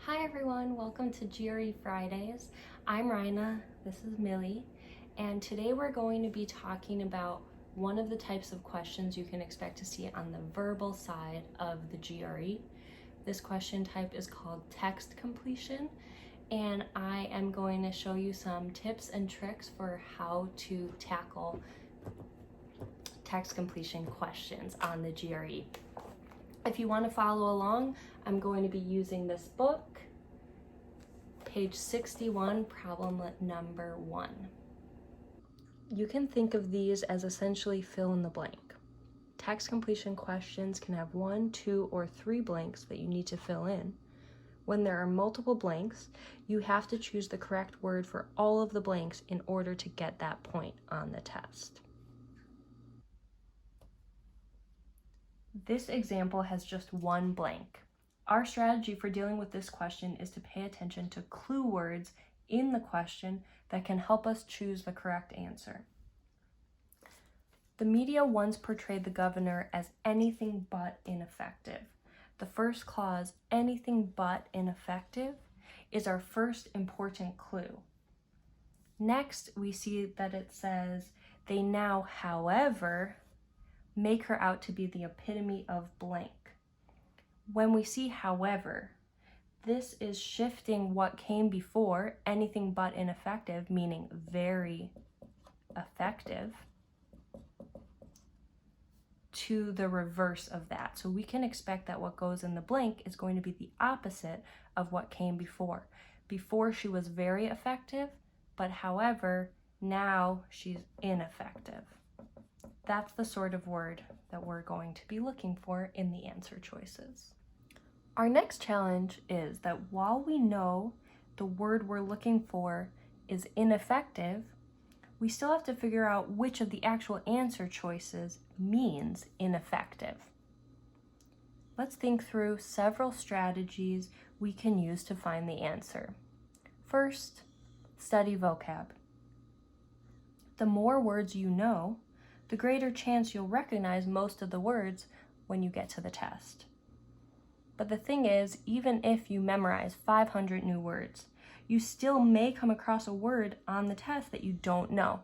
Hi everyone, welcome to GRE Fridays. I'm Ryna, this is Millie, and today we're going to be talking about one of the types of questions you can expect to see on the verbal side of the GRE. This question type is called text completion, and I am going to show you some tips and tricks for how to tackle text completion questions on the GRE. If you want to follow along, I'm going to be using this book, page 61, problem number 1. You can think of these as essentially fill in the blank. Text completion questions can have 1, 2, or 3 blanks that you need to fill in. When there are multiple blanks, you have to choose the correct word for all of the blanks in order to get that point on the test. This example has just 1 blank. Our strategy for dealing with this question is to pay attention to clue words in the question that can help us choose the correct answer. The media once portrayed the governor as anything but ineffective. The first clause, anything but ineffective, is our first important clue. Next, we see that it says, they now, however, make her out to be the epitome of blank. When we see however, this is shifting what came before, anything but ineffective, meaning very effective, to the reverse of that. So we can expect that what goes in the blank is going to be the opposite of what came before. Before she was very effective, but however, now she's ineffective. That's the sort of word that we're going to be looking for in the answer choices. Our next challenge is that while we know the word we're looking for is ineffective, we still have to figure out which of the actual answer choices means ineffective. Let's think through several strategies we can use to find the answer. First, study vocab. The more words you know, the greater chance you'll recognize most of the words when you get to the test. But the thing is, even if you memorize 500 new words, you still may come across a word on the test that you don't know.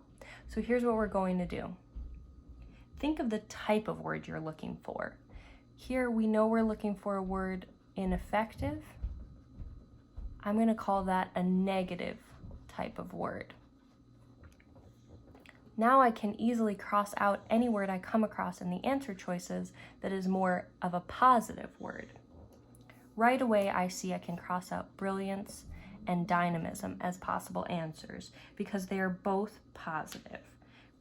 So here's what we're going to do. Think of the type of word you're looking for. Here we know we're looking for a word ineffective. I'm going to call that a negative type of word. Now I can easily cross out any word I come across in the answer choices that is more of a positive word. Right away I see I can cross out brilliance and dynamism as possible answers because they are both positive.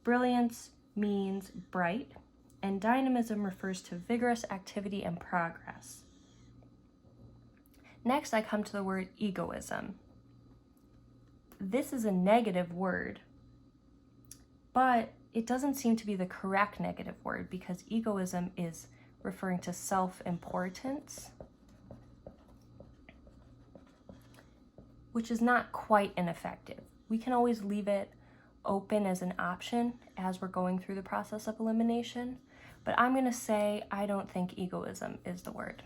Brilliance means bright, and dynamism refers to vigorous activity and progress. Next I come to the word egoism. This is a negative word, but it doesn't seem to be the correct negative word because egoism is referring to self-importance, which is not quite ineffective. We can always leave it open as an option as we're going through the process of elimination, but I'm going to say I don't think egoism is the word.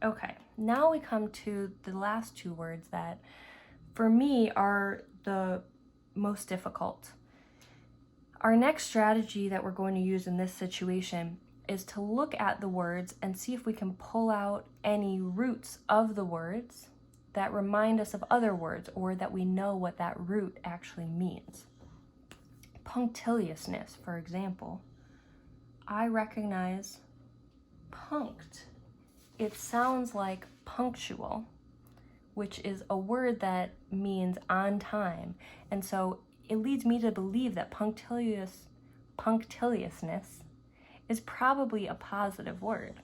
Okay, now we come to the last 2 words that for me are the most difficult. Our next strategy that we're going to use in this situation is to look at the words and see if we can pull out any roots of the words that remind us of other words or that we know what that root actually means. Punctiliousness, for example. I recognize punct. It sounds like punctual, which is a word that means on time, and so it leads me to believe that punctiliousness is probably a positive word.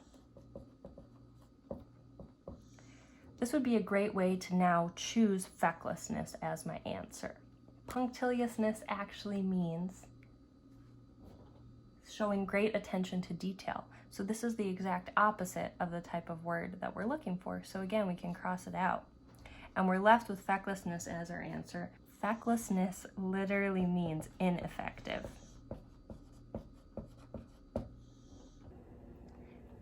This would be a great way to now choose fecklessness as my answer. Punctiliousness actually means showing great attention to detail. So this is the exact opposite of the type of word that we're looking for. So again, we can cross it out. And we're left with fecklessness as our answer. Fecklessness literally means ineffective.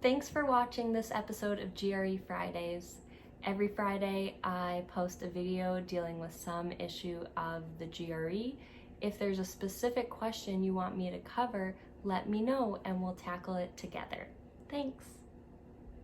Thanks for watching this episode of GRE Fridays. Every Friday, I post a video dealing with some issue of the GRE. If there's a specific question you want me to cover, let me know and we'll tackle it together. Thanks.